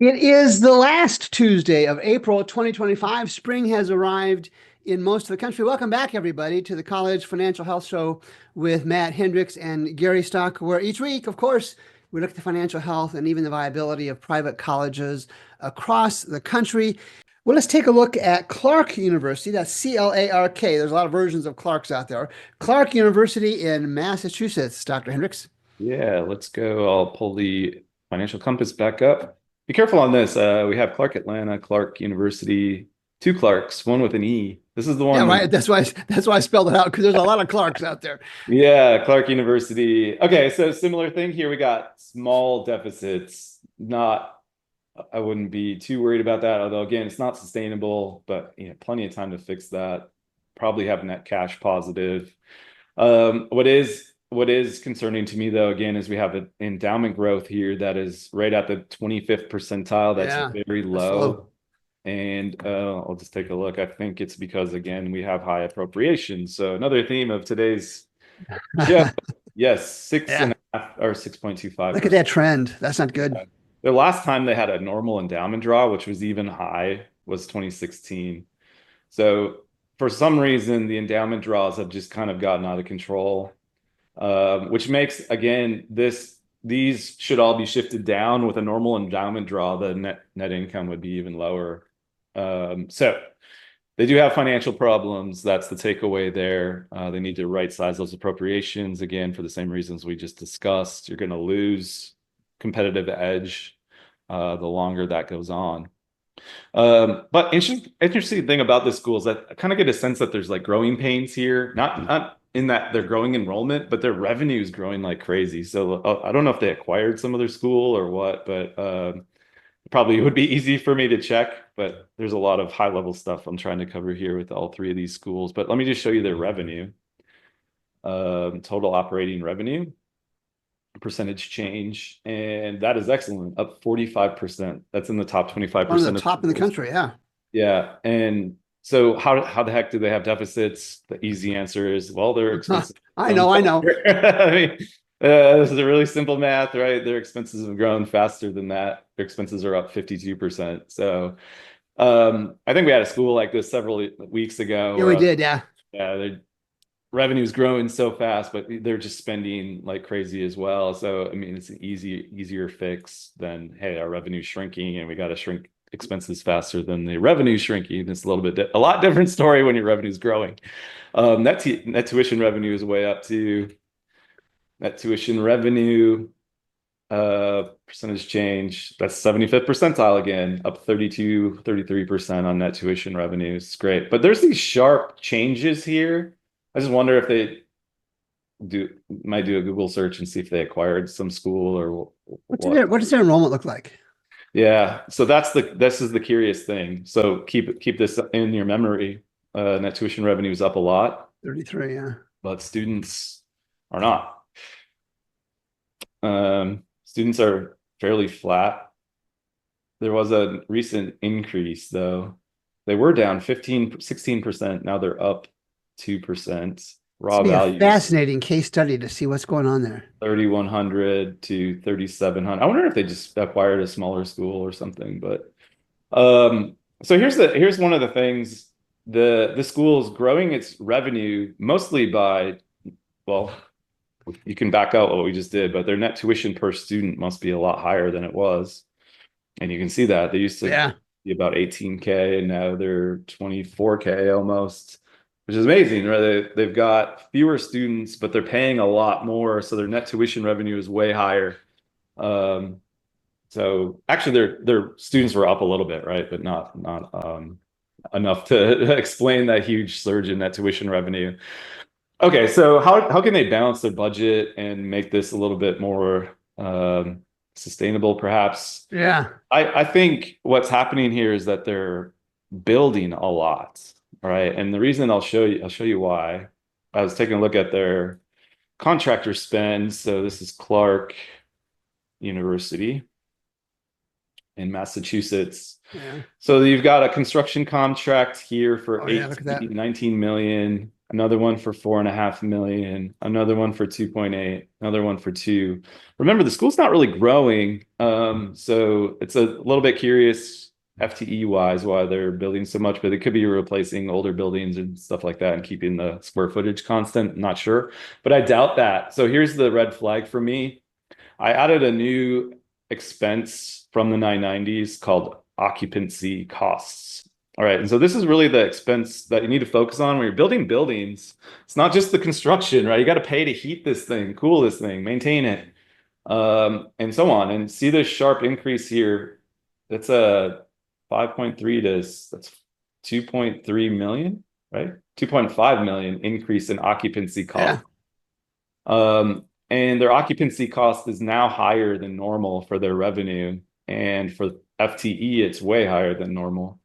It is the last Tuesday of April 2025. Spring has arrived in most of the country. Welcome back, everybody, to the College Financial Health Show with Matt Hendricks and Gary Stock, where each week, of course, we look at the financial health and even the viability of private colleges across the country. Well, let's take a look at Clark University. That's C-L-A-R-K. There's a lot of versions of Clark's out there. Clark University in Massachusetts, Dr. Hendricks. Yeah, let's go. I'll pull the financial compass back up. Be careful on this. We have Clark Atlanta, Clark University, two Clarks, one with an E. This is the Yeah, one right. with, That's why I spelled it out because there's a lot of Clarks out there. yeah, Clark University. Okay, so similar thing here. We got small deficits. Not, I wouldn't be too worried about that. Although again, it's not sustainable, but plenty of time to fix that. Probably have net cash positive. What is concerning to me though, again, is we have an endowment growth here that is right at the 25th percentile. That's Yeah, very that's low. low. And I'll just take a look. I think it's because again we have high appropriations. So another theme of today's show. Yes, six Yeah. and a half or Look at 6.25%. that trend. That's not good. The last time they had a normal endowment draw, which was even high, was 2016. So for some reason, the endowment draws have just kind of gotten out of control, which makes, again, these should all be shifted down. With a normal endowment draw, the net income would be even lower. So they do have financial problems. That's the takeaway there. They need to right size those appropriations again for the same reasons we just discussed. You're going to lose competitive edge the longer that goes on. But interesting thing about this school is that I kind of get a sense that there's like growing pains here. Not in that they're growing enrollment, but their revenue is growing like crazy. So I don't know if they acquired some other school or what, but probably would be easy for me to check. But there's a lot of high level stuff I'm trying to cover here with all three of these schools. But let me just show you their revenue. Total operating revenue percentage change, and that is excellent, up 45%. That's in the top One of the 25% of top in the schools. country. Yeah. Yeah. And so how the heck do they have deficits? The easy answer is, well, their expenses I have know. I grown know. faster. I mean, this is a really simple math, right? Their expenses have grown faster than that. Their expenses are up 52%. So I think we had a school like this several weeks ago Yeah, where we did. Yeah. yeah, their revenue's growing so fast, but they're just spending like crazy as well. So I mean, it's an easier fix than, hey, our revenue's shrinking and we got to shrink expenses faster than the revenue shrinking. It's a little bit a lot different story when your revenue's growing. Net tuition revenue is way up too. Net tuition revenue percentage change, that's 75th percentile again, up 33% on net tuition revenues. It's great. But there's these sharp changes here. I just wonder if they do might do a Google search and see if they acquired some school or what. What does their enrollment look like? Yeah, so this is the curious thing. So keep this in your memory. Net tuition revenue is up a lot, 33. Yeah. but students are not. Students are fairly flat. There was a recent increase though. They were down 16%. Now they're up 2%. This Raw would be a values fascinating case study to see what's going on there. 3,100 to 3,700. I wonder if they just acquired a smaller school or something. But so here's one of the things. The school is growing its revenue mostly by, well, you can back out what we just did, but their net tuition per student must be a lot higher than it was. And you can see that they used to Yeah. be about 18K and now they're 24K almost, which is amazing, right? They've got fewer students, but they're paying a lot more. So their net tuition revenue is way higher. Um, so actually their students were up a little bit, right? But not enough to explain that huge surge in net tuition revenue. Okay, so how can they balance their budget and make this a little bit more sustainable, perhaps? Yeah. I think what's happening here is that they're building a lot, right? And the reason I'll show you why. I was taking a look at their contractor spend. So this is Clark University in Massachusetts. Yeah. So you've got a construction contract here for Oh yeah. Look at that. 19 million. another one for 4.5 million, another one for 2.8, another one for 2. Remember, the school's not really growing. So it's a little bit curious FTE wise why they're building so much, but it could be replacing older buildings and stuff like that and keeping the square footage constant. Not sure, but I doubt that. So here's the red flag for me. I added a new expense from the 990s called occupancy costs. All right. And so this is really the expense that you need to focus on when you're building buildings. It's not just the construction, right? You got to pay to heat this thing, cool this thing, maintain it, and so on. And see this sharp increase here. That's a 5.3 to that's 2.3 million, right? 2.5 million increase in occupancy Yeah. cost. And their occupancy cost is now higher than normal for their revenue. And for FTE, it's way higher than normal.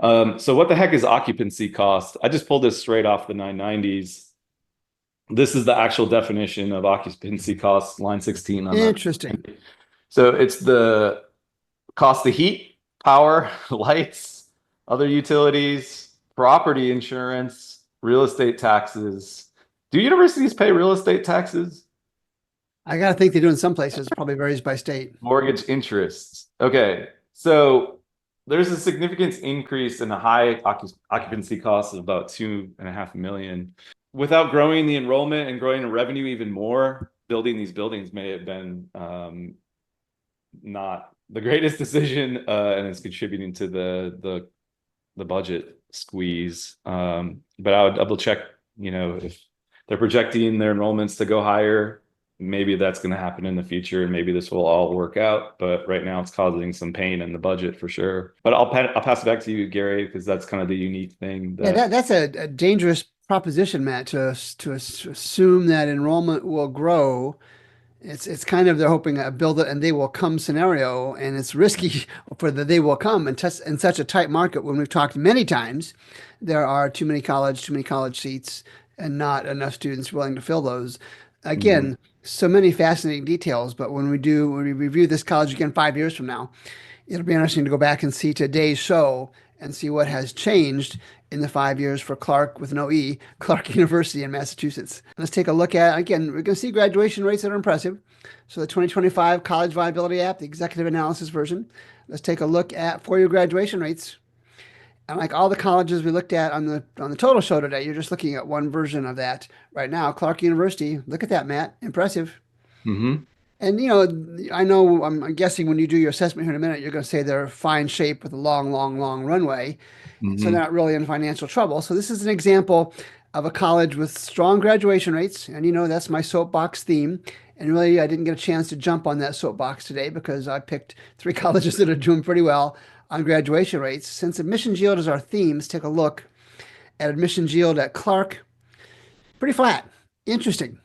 So what the heck is occupancy cost? I just pulled this straight off the 990s. This is the actual definition of occupancy cost, line 16 on that. Interesting. So it's the cost of heat, power, lights, other utilities, property insurance, real estate taxes. Do universities pay real estate taxes? I got to think they do in some places. It probably varies by state. Mortgage interests. Okay. So there's a significant increase in the high occupancy costs of about 2.5 million. Without growing the enrollment and growing the revenue even more, building these buildings may have been not the greatest decision, and it's contributing to the budget squeeze. But I would double check, if they're projecting their enrollments to go higher, maybe that's going to happen in the future, and maybe this will all work out. But right now, it's causing some pain in the budget for sure. But I'll pass it back to you, Gary, because that's kind of the unique thing Yeah, that. that's a dangerous proposition, Matt, to assume that enrollment will grow. It's kind of they're hoping a build it and they will come scenario, and it's risky for the they will come and in such a tight market. When we've talked many times, there are too many college seats, and not enough students willing to fill those. Mhm. Again, so many fascinating details. But when we review this college again 5 years from now, it'll be interesting to go back and see today's show and see what has changed in the 5 years for Clark with no E, Clark University in Massachusetts. Let's take a look at, again, we're going to see graduation rates that are impressive. So the 2025 College Viability App, the executive analysis version. Let's take a look at four-year graduation rates. And like all the colleges we looked at on the total show today, you're just looking at one version of that right now. Clark University, look at that, Matt. Impressive. Mhm. And I know I'm guessing when you do your assessment here in a minute, you're going to say they're fine shape with a long, long, long runway. So they're Mhm. not really in financial trouble. So this is an example of a college with strong graduation rates. And that's my soapbox theme. And really, I didn't get a chance to jump on that soapbox today because I picked three colleges that are doing pretty well on graduation rates. Since admissions yield is our theme, let's take a look at admissions yield at Clark. Pretty flat. Interesting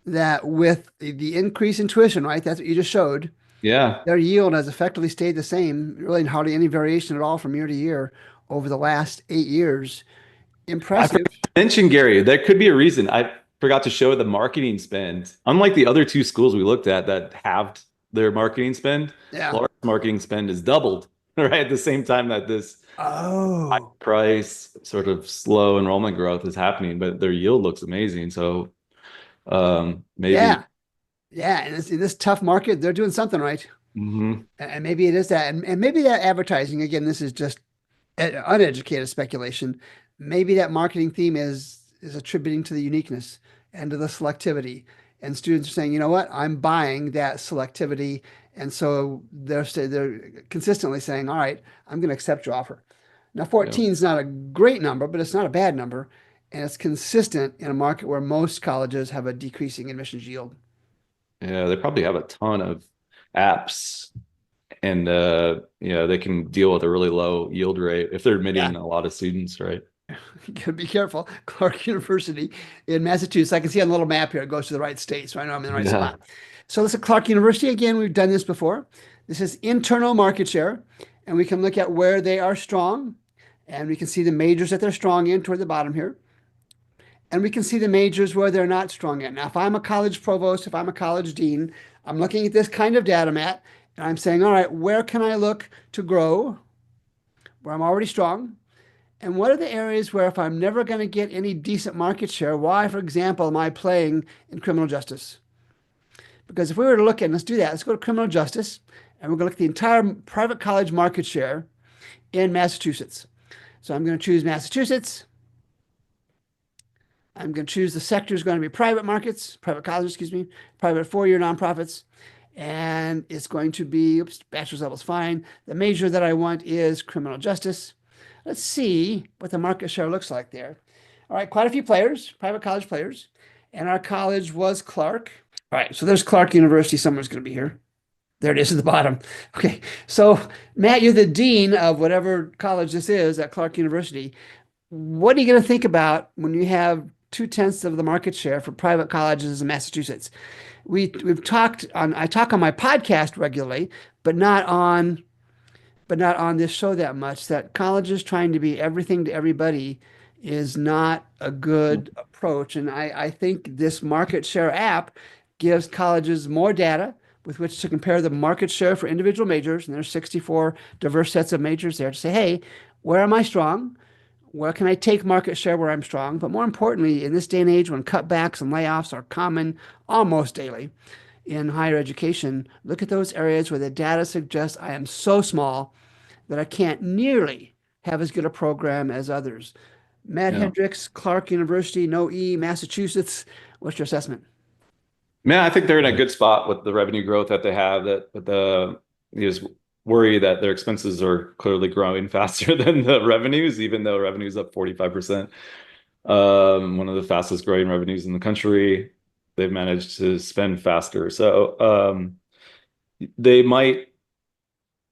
that with the increase in tuition, right? That's what you just showed. Yeah. Their yield has effectively stayed the same, really hardly any variation at all from year to year over the last 8 years. I Impressive. forgot to mention, Gary, there could be a reason. I forgot to show the marketing spend. Unlike the other two schools we looked at that halved their marketing spend, Yeah. Florida's marketing spend is doubled, right? At the same time that this high Oh, price, sort of slow enrollment growth is happening, but their yield looks amazing. So maybe. yeah. Yeah. And in this tough market, they're doing something right. Mhm. And maybe it is that. And maybe that advertising, again, this is just uneducated speculation. Maybe that marketing theme is attributing to the uniqueness and to the selectivity. And students are saying, you know what, I'm buying that selectivity. And so they're consistently saying, all right, I'm going to accept your offer. Now, Yeah. 14 is not a great number, but it's not a bad number. And it's consistent in a market where most colleges have a decreasing admissions yield. Yeah, they probably have a ton of apps, and they can deal with a really low yield rate if they're Yeah, admitting a lot of students, right? you gotta be careful. Clark University in Massachusetts. I can see on the little map here, it goes to the right state. So I know I'm in the right Yeah. spot. So this is Clark University. Again, we've done this before. This is internal market share. And we can look at where they are strong. And we can see the majors that they're strong in toward the bottom here. And we can see the majors where they're not strong in. Now, if I'm a college provost, if I'm a college dean, I'm looking at this kind of data, Matt, and I'm saying, all right, where can I look to grow where I'm already strong? And what are the areas where if I'm never going to get any decent market share, why, for example, am I playing in criminal justice? Because if we were to look at, let's do that, let's go to criminal justice, and we're going to look at the entire private college market share in Massachusetts. So I'm going to choose Massachusetts. I'm going to choose the sector is going to be private markets, private colleges, excuse me, private four-year nonprofits. And it's going to be, oops, bachelor's level is fine. The major that I want is criminal justice. Let's see what the market share looks like there. All right, quite a few players, private college players. And our college was Clark. All right, so there's Clark University. Somewhere's going to be here. There it is at the bottom. Okay, so Matt, you're the dean of whatever college this is at Clark University. What are you going to think about when you have 2/10 of the market share for private colleges in Massachusetts? We've talked on, I talk on my podcast regularly, but not on this show that much, that colleges trying to be everything to everybody is not a good approach. And I think this market share app gives colleges more data with which to compare the market share for individual majors. And there's 64 diverse sets of majors there to say, hey, where am I strong? Where can I take market share where I'm strong? But more importantly, in this day and age when cutbacks and layoffs are common almost daily in higher education, look at those areas where the data suggests I am so small that I can't nearly have as good a program as others. Matt Hendricks, Clark University, no E, Massachusetts. What's your assessment? Man, I think they're in a good spot with the revenue growth that they have. You just worry that their expenses are clearly growing faster than the revenues, even though revenue's up 45%. One of the fastest growing revenues in the country. They've managed to spend faster. So they might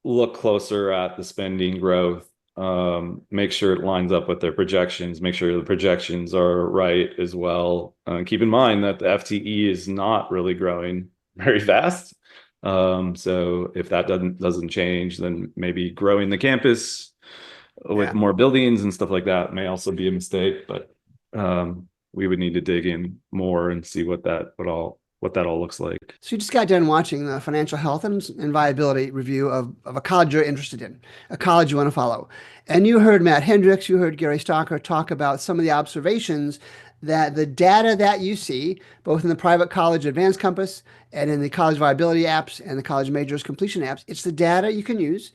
look closer at the spending growth, make sure it lines up with their projections, make sure the projections are right as well. Keep in mind that the FTE is not really growing very fast. So if that doesn't change, then maybe growing the campus with more buildings and stuff like that may also be a mistake. But we would need to dig in more and see what that all looks like. So you just got done watching the financial health and viability review of a college you're interested in, a college you want to follow. And you heard Matt Hendricks, you heard Gary Stocker talk about some of the observations that the data that you see, both in the private college advanced campus and in the college viability apps and the college majors completion apps, it's the data you can use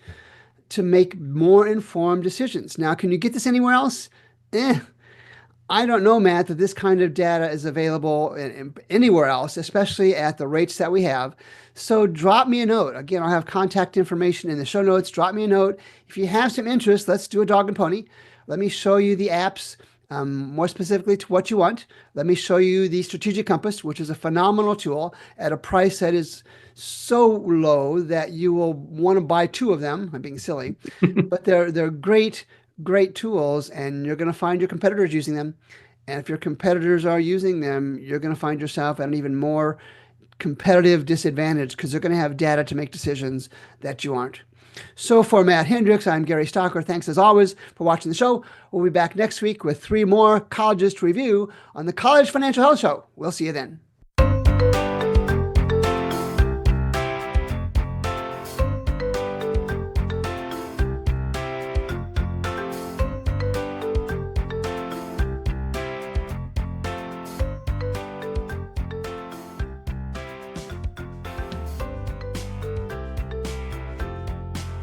to make more informed decisions. Now, can you get this anywhere else? I don't know, Matt, that this kind of data is available anywhere else, especially at the rates that we have. So drop me a note. Again, I'll have contact information in the show notes. Drop me a note. If you have some interest, let's do a dog and pony. Let me show you the apps more specifically to what you want. Let me show you the Strategic Compass, which is a phenomenal tool at a price that is so low that you will want to buy two of them. I'm being silly, but they're great tools, and you're going to find your competitors using them. And if your competitors are using them, you're going to find yourself at an even more competitive disadvantage because they're going to have data to make decisions that you aren't. So for Matt Hendricks, I'm Gary Stocker. Thanks as always for watching the show. We'll be back next week with 3 more colleges to review on the College Financial Health Show. We'll see you then.